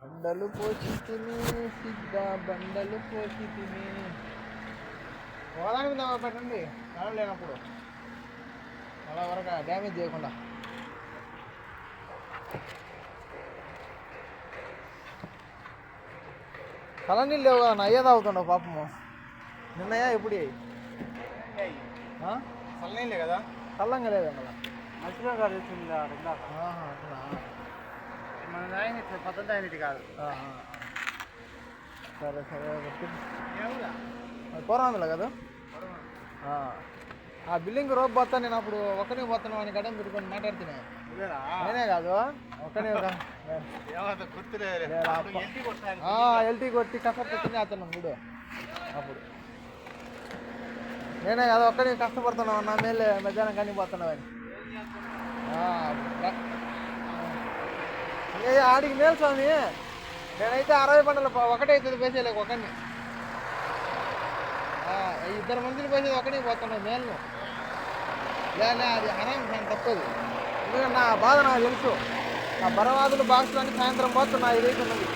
బండలు పోసి తిని సిద్ధ బండలు పోసి తిని ఓదాని మీద పెట్టండి కాలం లేనప్పుడు అలా వరకు డ్యామేజ్ చేయకుండా. చల్లనీళ్ళు లేవు కదా అయ్యే తాగుతుండవు పాపము. నిన్నయ్యా ఎప్పుడు చల్లనీళ్ళే కదా, చల్లంగా లేదా మళ్ళీ మంచిగా కాదు వచ్చింది అట్లా. మన ఆయన పద్ధతి అయినట్టు కాదు. సరే సరే కోరమందిలో కదా. ఆ బిల్డింగ్ రోప్ పోతా నేను అప్పుడు ఒక్కనే పోతాను అని గడం పెట్టుకొని మాట్లాడుతున్నాను. నేనే కాదు ఒక్కనే ఎల్టీ కొట్టి కష్టపడుతుంది అతను మూడు. అప్పుడు నేనే కాదు ఒక్కడే కష్టపడుతున్నావు నా మేలే మధ్యాహ్నం కానీ పోతున్నావు అని. ఆడికి మేలు స్వామి. నేనైతే 60 బండలు ఒకటే అవుతుంది పేసేయలేక ఒకరిని. ఇద్దరు మనుషులు పోసేది ఒకటే పోతున్నావు మేలు. లే అది హరాం తప్పదు. ఎందుకంటే నా బాధ నాకు తెలుసు. నా బరవాదులు బాక్సులన్నీ సాయంత్రం పోతున్నా 5 అవుతున్నది.